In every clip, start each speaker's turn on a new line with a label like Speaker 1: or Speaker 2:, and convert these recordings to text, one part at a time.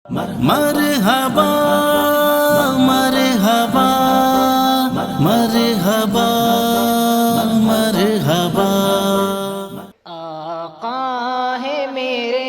Speaker 1: مرحبا مرحبا مرحبا مرحبا
Speaker 2: آقا ہے میرے،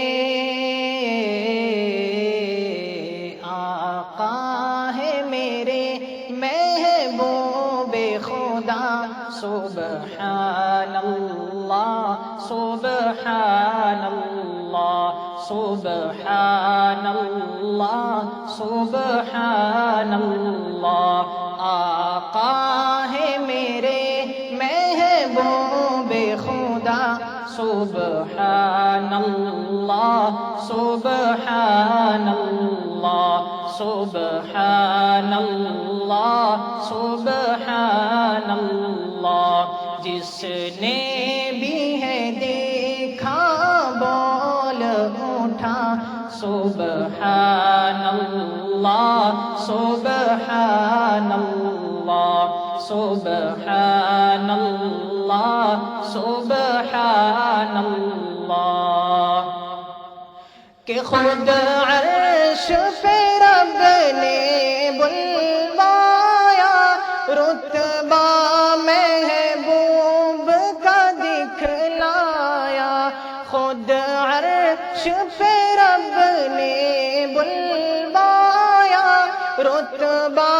Speaker 2: آقا ہے میرے محبوب خدا، سبحان اللہ سبحان اللہ سبحان اللہ سبحان اللہ۔ آقا ہے میرے محبوب خدا، سبحان اللہ سبحان اللہ سبحان اللہ سبحان اللہ۔ جس نے بھی ہے دیکھا بول اٹھا، سبحان اللہ سبحان اللہ سبحان اللہ سبحان اللہ۔ کہ خود عرش پہ رب نے بلوایا، رتبہ محبوب کا دکھلایا۔ خود عرش پہ رب نے بلوایا، رتبہ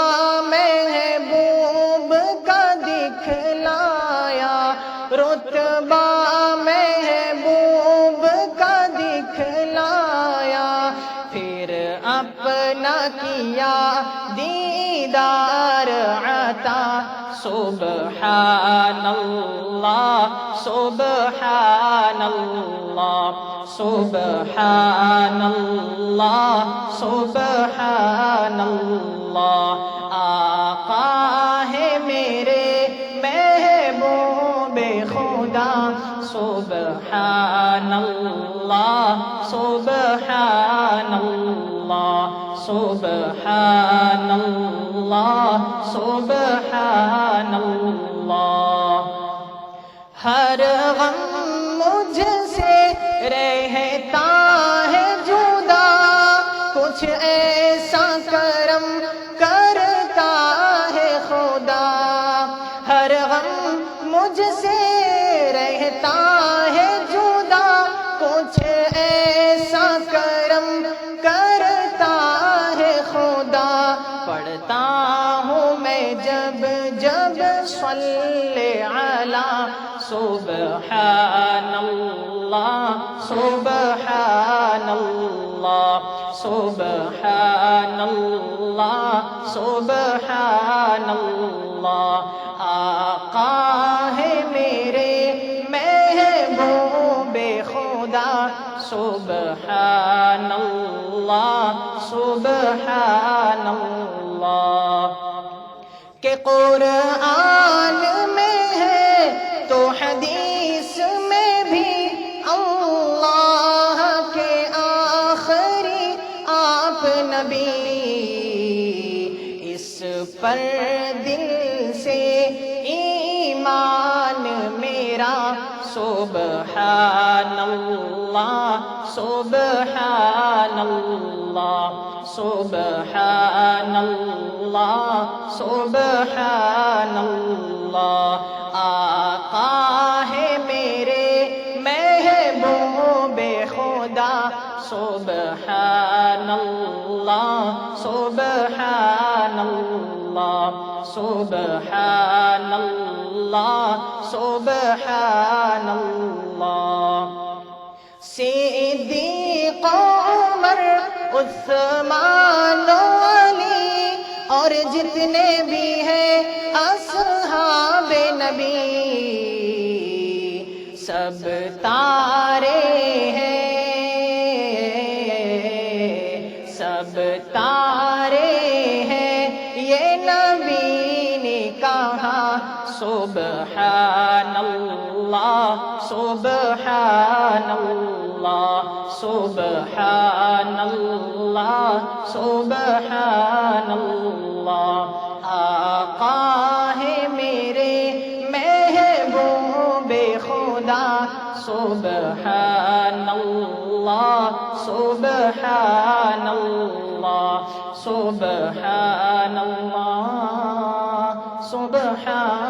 Speaker 2: محبوب کا دکھلایا، رتبہ محبوب کا دکھلایا۔ پھر اپنا کیا دیدار عطا، سبحان اللہ سبحان اللہ سبحان اللہ سبحان اللہ۔ آقا ہے میرے محبوب خدا، سبحان اللہ سبحان اللہ سبحان اللہ سبحان اللہ۔ ہر غم مجھ سے رہتا ہے جدا، کچھ ایسا کرم کرتا ہے خدا۔ ہر غم مجھ سے رہتا ہے جدا، کچھ ایسا کرم کرتا ہے خدا۔ پڑھتا ہوں میں جب جب صلی علی، سبحان اللہ سبحان اللہ سبحان اللہ سبحان اللہ۔ آقا ہے میرے محبوب خدا، سبحان اللہ سبحان اللہ۔ کہ قرآن میں ہے تو حدیث میں بھی، اللہ کے آخری آپ نبی، اس پر دل سے ایمان میرا، سبحان اللہ سبحان اللہ سبحان اللہ سبحان اللہ۔ آقا ہے میرے محبوب خدا، سبحان اللہ سبحان اللہ سبحان اللہ سبحان اللہ۔ صدیق عمر عثمان علی اور جتنے بھی ہیں اصحاب نبی، سب تارے ہیں سب تارے ہیں، یہ نبی نے کہا، سبحان اللہ سبحان اللہ سبحان اللہ سبحان اللہ۔ آقا ہے میرے محبوب خدا، سبحان اللہ سبحان الله سبحان الله سبحان